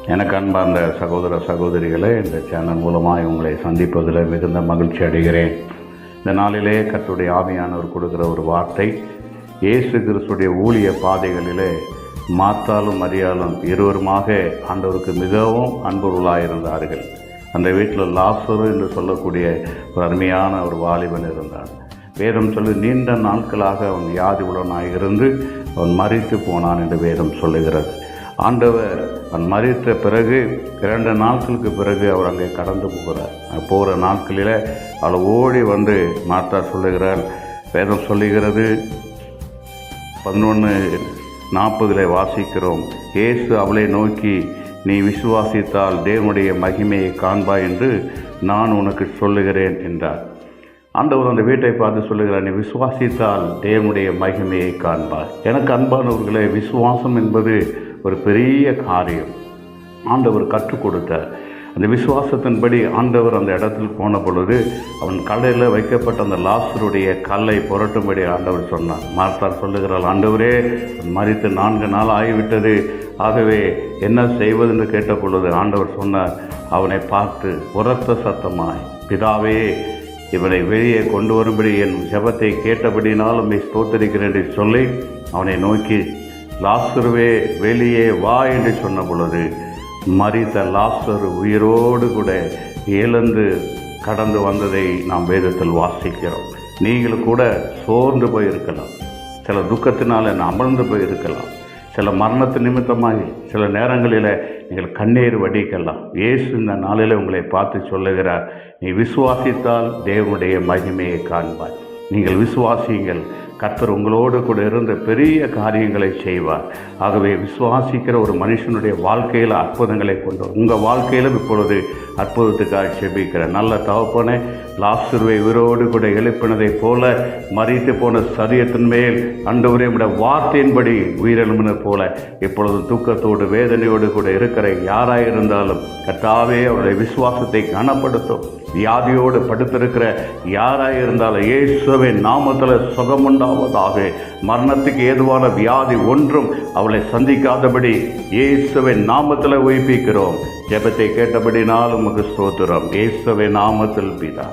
எனக்கு அன்பார்ந்த சகோதர சகோதரிகளே, இந்த சேனல் மூலமாக உங்களை சந்திப்பதில் மிகுந்த மகிழ்ச்சி அடைகிறேன். இந்த நாளிலே கர்த்தருடைய ஆவியானவர் கொடுக்குற ஒரு வார்த்தை, இயேசு கிறிஸ்துடைய ஊழிய பாதைகளிலே மார்த்தாலும் மரியாளும் இருவருமாக ஆண்டவருக்கு மிகவும் அன்புள்ளவர்களாக இருந்தார்கள். அந்த வீட்டில் லாசரு என்று சொல்லக்கூடிய ஒரு அருமையான ஒரு வாலிபன் இருந்தான். வேதம் சொல்லி நீண்ட நாட்களாக அவன் வியாதி உள்ளவனாக இருந்து அவன் மரித்து போனான் என்று வேதம் சொல்லுகிறது. ஆண்டவர் அவன் மரித்த பிறகு 2 நாட்களுக்கு பிறகு அவர் அங்கே கடந்து போகிறார். போகிற நாட்களில் அவளை ஓடி வந்து மார்த்தா சொல்லுகிறாள். வேதம் சொல்லுகிறது 11:40 வாசிக்கிறோம். இயேசு அவளை நோக்கி, நீ விசுவாசித்தால் தேவனுடைய மகிமையை காண்பாய் என்று நான் உனக்கு சொல்லுகிறேன் என்றார். ஆண்டவர் அந்த வீட்டை பார்த்து சொல்லுகிறார், நீ விசுவாசித்தால் தேவனுடைய மகிமையை காண்பாய். எனக்கு அன்பானவர்களே, விசுவாசம் என்பது ஒரு பெரிய காரியம். ஆண்டவர் கற்றுக் கொடுத்தார். அந்த விசுவாசத்தின்படி ஆண்டவர் அந்த இடத்தில் போன பொழுது அவன் கல்லையில் வைக்கப்பட்ட அந்த லாசருடைய கல்லை புரட்டும்படி ஆண்டவர் சொன்னார். மார்த்தாள் சொல்லுகிறாள், ஆண்டவரே மரித்து 4 நாள் ஆகிவிட்டது, ஆகவே என்ன செய்வது என்று கேட்ட பொழுது ஆண்டவர் சொன்னார், அவனை பார்த்து உரத்த சத்தமாய், பிதாவே இவனை வெளியே கொண்டு வரும்படி என் ஜெபத்தை கேட்டபடினாலும் ஸ்தோத்திரிக்கிறேன் என்று சொல்லி அவனை நோக்கி, லாசருவே வெளியே வா என்று சொன்ன பொழுது மரித்த லாசரு உயிரோடு கூட எழுந்து கடந்து வந்ததை நாம் வேதத்தில் வாசிக்கிறோம். நீங்கள் கூட சோர்ந்து போயிருக்கலாம், சில துக்கத்தினால் அமர்ந்து போயிருக்கலாம், சில மரணத்து நிமித்தமாக சில நேரங்களில் நீங்கள் கண்ணீர் வடிக்கலாம். இயேசு இந்த நாளில் உங்களை பார்த்து சொல்லுகிறார், நீ விசுவாசித்தால் தேவனுடைய மகிமையை காண்பாய். நீங்கள் விசுவாசியுங்கள், கர்த்தர் உங்களோடு கூட இருந்த பெரிய காரியங்களை செய்வார். ஆகவே விசுவாசிக்கிற ஒரு மனுஷனுடைய வாழ்க்கையில் அற்புதங்களை கொண்டு உங்கள் வாழ்க்கையிலும் இப்பொழுது அற்புதத்துக்காக செபிக்கிற நல்ல தகப்பனே, லாசருவை உயிரோடு கூட எழுப்பினதைப் போல மரித்து போன சரீரத்தின் மேல் ஆண்டவரே உம்முடைய வார்த்தையின்படி உயிரெழும்பினது போல இப்பொழுது துக்கத்தோடு வேதனையோடு கூட இருக்கிற யாராக இருந்தாலும் கர்த்தாவே அவருடைய விசுவாசத்தை கனப்படுத்தும். வியாதியோடு படுத்திருக்கிற யாராக இருந்தாலும் இயேசுவின் நாமத்தில் சுகமுண்டாவதாக. மரணத்துக்கு ஏதுவான வியாதி ஒன்றும் அவளை சந்திக்காதபடி இயேசுவின் நாமத்தில் உயிர்ப்பிக்கிறோம். ஜெபத்தை கேட்டபடினால் உமக்கு ஸ்தோத்திரம். இயேசுவின் நாமத்தில் பிதா.